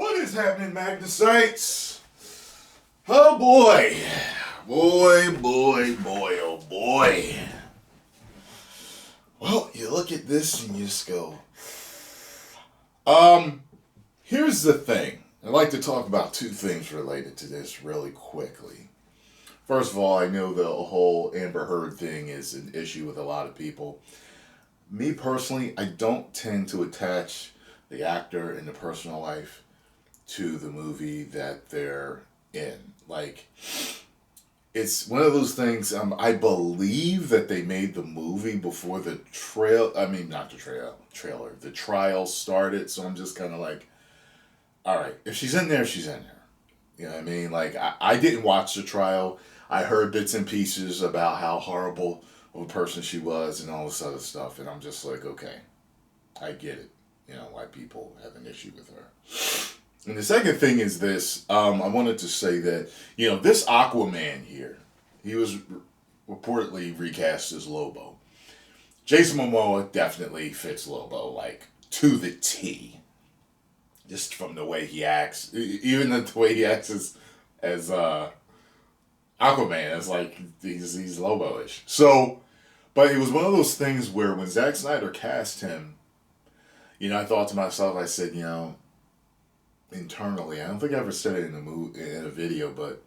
What is happening, Magnusites? Oh boy. Oh boy. Well, you look at this and you just go, here's the thing. I'd like to talk about two things related to this really quickly. First of all, I know the whole Amber Heard thing is an issue with a lot of people. Me personally, I don't tend to attach the actor in the personal life to the movie that they're in. Like, it's one of those things. I believe that they made the movie before the trail. I mean, not the trailer. The trial started. So I'm just kind of like, all right, if she's in there, she's in there. You know what I mean? Like, I didn't watch the trial. I heard bits and pieces about how horrible of a person she was and all this other stuff, and I'm just like, okay, I get it. You know why people have an issue with her. And the second thing is this. I wanted to say that, this Aquaman here, he was reportedly recast as Lobo. Jason Momoa definitely fits Lobo, like, to the T. Just from the way he acts. Even the way he acts as Aquaman is like, he's Lobo-ish. So, but it was one of those things where when Zack Snyder cast him, I thought to myself, I said, internally, I don't think I ever said it in a video, but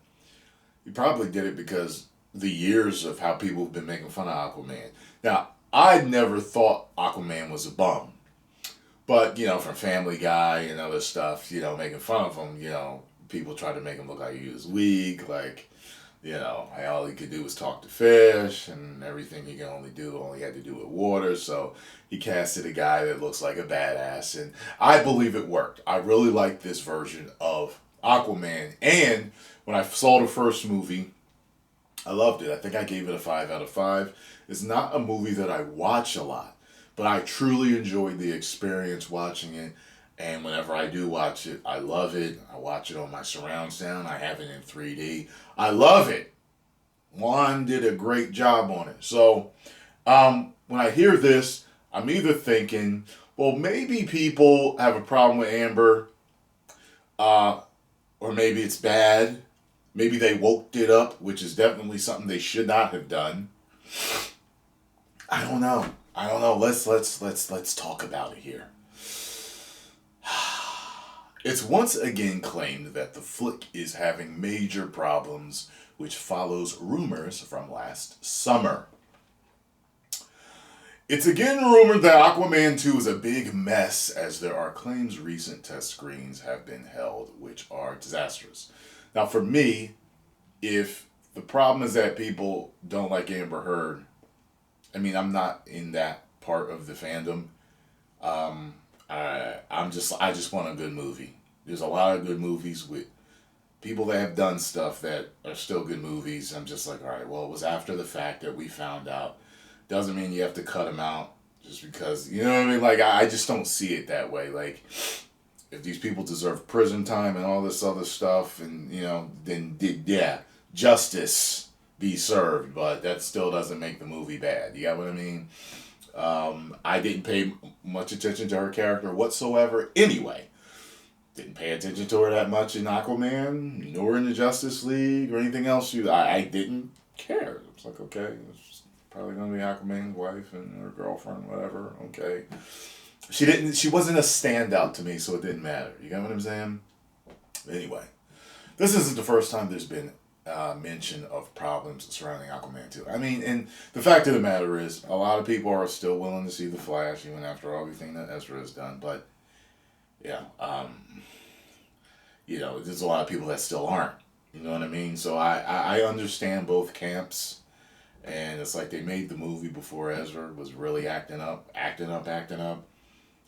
he probably did it because the years of how people have been making fun of Aquaman. Now, I never thought Aquaman was a bum. But, from Family Guy and other stuff, making fun of him, people try to make him look like he was weak, like, all he could do was talk to fish, and everything he only had to do with water, so he casted a guy that looks like a badass, and I believe it worked. I really like this version of Aquaman, and when I saw the first movie, I loved it. I think I gave it a 5 out of 5. It's not a movie that I watch a lot, but I truly enjoyed the experience watching it. And whenever I do watch it, I love it. I watch it on my surround sound. I have it in 3D. I love it. Juan did a great job on it. So when I hear this, I'm either thinking, well, maybe people have a problem with Amber, or maybe it's bad. Maybe they woke it up, which is definitely something they should not have done. I don't know. Let's talk about it here. It's once again claimed that the flick is having major problems, which follows rumors from last summer. It's again rumored that Aquaman 2 is a big mess, as there are claims recent test screenings have been held, which are disastrous. Now, for me, if the problem is that people don't like Amber Heard, I mean, I'm not in that part of the fandom. I just want a good movie. There's a lot of good movies with people that have done stuff that are still good movies. I'm just like, all right, well, it was after the fact that we found out. Doesn't mean you have to cut them out just because, you know what I mean? Like, I just don't see it that way. Like, if these people deserve prison time and all this other stuff, and, then, justice be served, but that still doesn't make the movie bad. You got what I mean? I didn't pay much attention to her character whatsoever anyway. Didn't pay attention to her that much in Aquaman, nor in the Justice League, or anything else. I didn't care. It's like, okay, it's probably going to be Aquaman's wife and her girlfriend, whatever. Okay. She wasn't a standout to me, so it didn't matter. You got what I'm saying? Anyway, this isn't the first time there's been mention of problems surrounding Aquaman 2. I mean, and the fact of the matter is, a lot of people are still willing to see The Flash, even after everything that Ezra has done. But, yeah, there's a lot of people that still aren't. You know what I mean? So I understand both camps. And it's like they made the movie before Ezra was really acting up.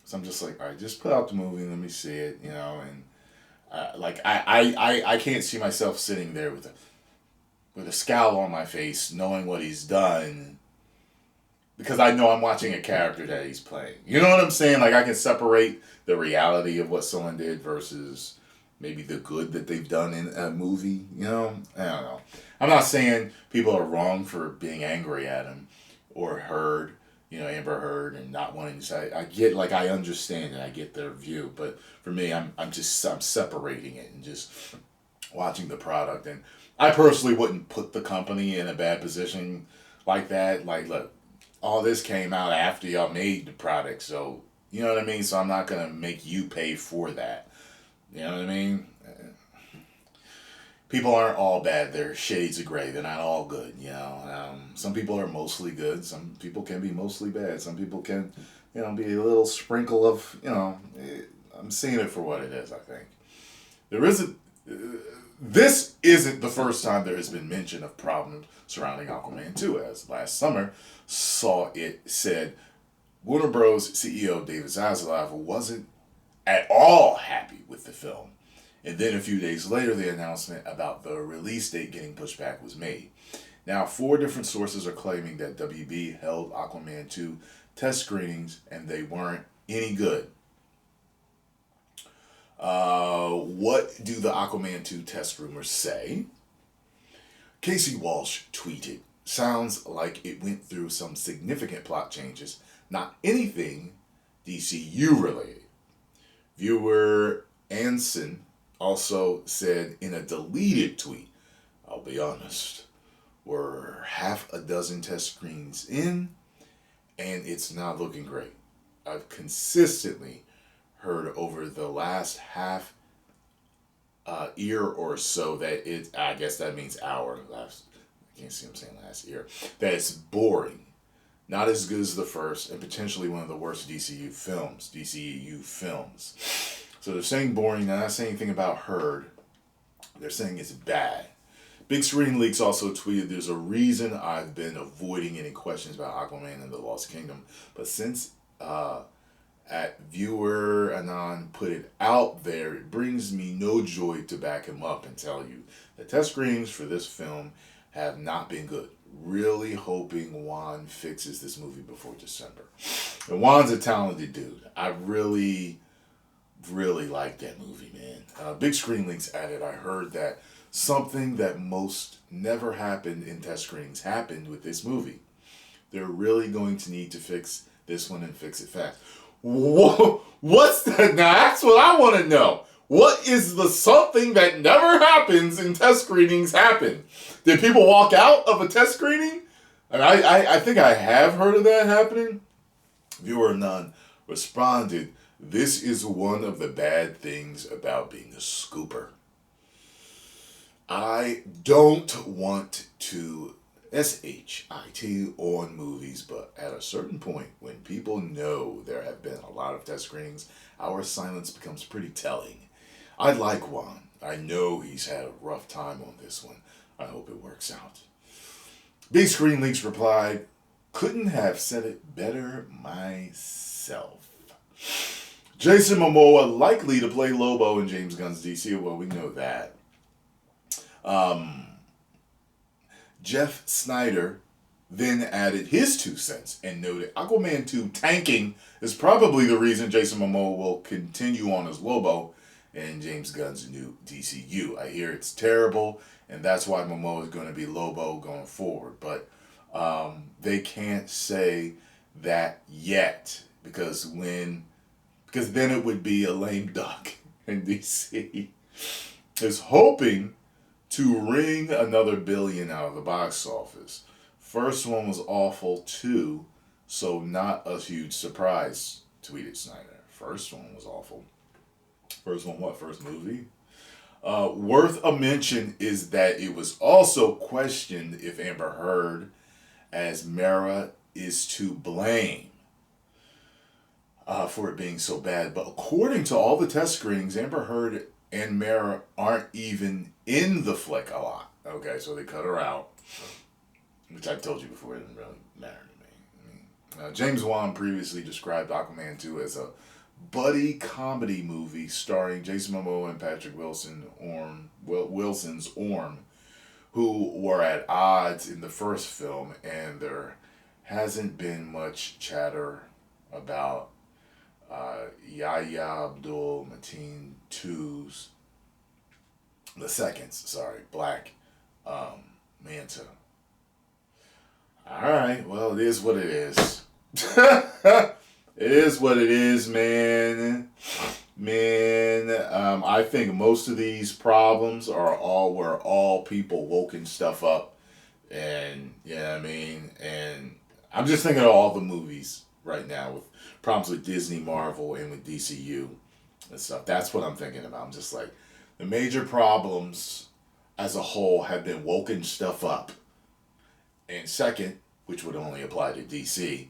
So I'm just like, all right, just put out the movie and let me see it, and I can't see myself sitting there with a scowl on my face, knowing what he's done, because I know I'm watching a character that he's playing. You know what I'm saying? Like, I can separate the reality of what someone did versus maybe the good that they've done in a movie. I don't know. I'm not saying people are wrong for being angry at him or Heard. Amber Heard and not wanting to say, I get, like, I understand and I get their view, but for me, I'm separating it and just watching the product. And I personally wouldn't put the company in a bad position like that. Like, look, all this came out after y'all made the product, so you know what I mean. So I'm not gonna make you pay for that. You know what I mean? People aren't all bad. They're shades of gray. They're not all good. Some people are mostly good. Some people can be mostly bad. Some people can, be a little sprinkle of, I'm seeing it for what it is. I think there isn't. This isn't the first time there has been mention of problems surrounding Aquaman 2, as last summer saw it said Warner Bros. CEO David Zaslav wasn't at all happy with the film. And then a few days later, the announcement about the release date getting pushed back was made. Now, 4 different sources are claiming that WB held Aquaman 2 test screenings and they weren't any good. What do the Aquaman 2 test rumors say? Casey Walsh tweeted, "Sounds like it went through some significant plot changes, not anything DCU related." Viewer Anson also said in a deleted tweet, "I'll be honest, we're half a dozen test screens in, and it's not looking great. I've consistently heard over the last half year or so that I guess that means hour, I can't see I'm saying last year, that it's boring. Not as good as the first, and potentially one of the worst DCEU films. So they're saying boring, they're not saying anything about Heard. They're saying it's bad. Big Screen Leaks also tweeted, "There's a reason I've been avoiding any questions about Aquaman and the Lost Kingdom, but since at viewer Anon put it out there, it brings me no joy to back him up and tell you the test screenings for this film have not been good. Really hoping Juan fixes this movie before December." And Juan's a talented dude. I really like that movie, man. Big Screen Links added, "I heard that something that most never happened in test screenings happened with this movie. They're really going to need to fix this one and fix it fast." Whoa, what's that? Now that's what I want to know. What is the something that never happens in test screenings happen? Did people walk out of a test screening? And I think I have heard of that happening. Viewer None responded, "This is one of the bad things about being a scooper. I don't want to SHIT on movies, but at a certain point, when people know there have been a lot of test screenings, our silence becomes pretty telling. I like Juan. I know he's had a rough time on this one. I hope it works out." Big Screen Leaks replied, "Couldn't have said it better myself." Jason Momoa likely to play Lobo in James Gunn's DC. Well, we know that. Jeff Snyder then added his 2 cents and noted Aquaman 2 tanking is probably the reason Jason Momoa will continue on as Lobo in James Gunn's new DCU. I hear it's terrible, and that's why Momoa is going to be Lobo going forward. But they can't say that yet because then it would be a lame duck, and DC is hoping to wring another $1 billion out of the box office. First one was awful too, so not a huge surprise, tweeted Snyder. First one was awful. First one what? First movie? Worth a mention is that it was also questioned if Amber Heard as Mara is to blame for it being so bad. But according to all the test screenings, Amber Heard and Mara aren't even in the flick a lot. Okay, so they cut her out, which I told you before, it didn't really matter to me. James Wan previously described Aquaman 2 as a buddy comedy movie starring Jason Momoa and Patrick Wilson's Orm, who were at odds in the first film, and there hasn't been much chatter about Yahya Abdul Mateen II's Black Manta. Alright, well, it is what it is. It is what it is, man. I think most of these problems are all where all people woken stuff up, and I mean, and I'm just thinking of all the movies right now with problems with Disney, Marvel, and with DCU and stuff. That's what I'm thinking about. I'm just like, the major problems as a whole have been woken stuff up, and second, which would only apply to DC,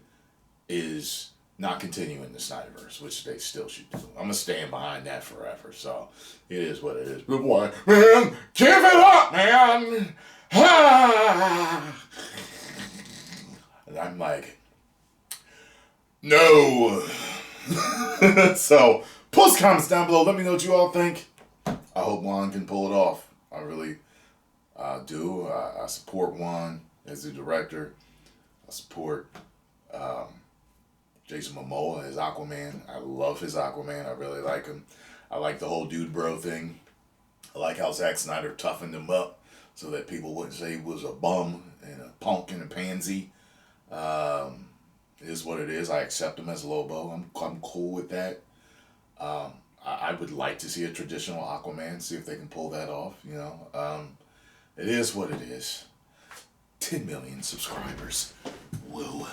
is not continuing the Snyderverse, which they still should do. I'm gonna stand behind that forever. So it is what it is. But boy, man, give it up, man. And I'm like, no. So post comments down below. Let me know what you all think. I hope Juan can pull it off. I really do. I support Juan as the director. I support Jason Momoa as Aquaman. I love his Aquaman. I really like him. I like the whole dude bro thing. I like how Zack Snyder toughened him up so that people wouldn't say he was a bum and a punk and a pansy. It is what it is. I accept him as Lobo. I'm cool with that. I would like to see a traditional Aquaman, see if they can pull that off, you know. It is what it is. 10 million subscribers. Woo.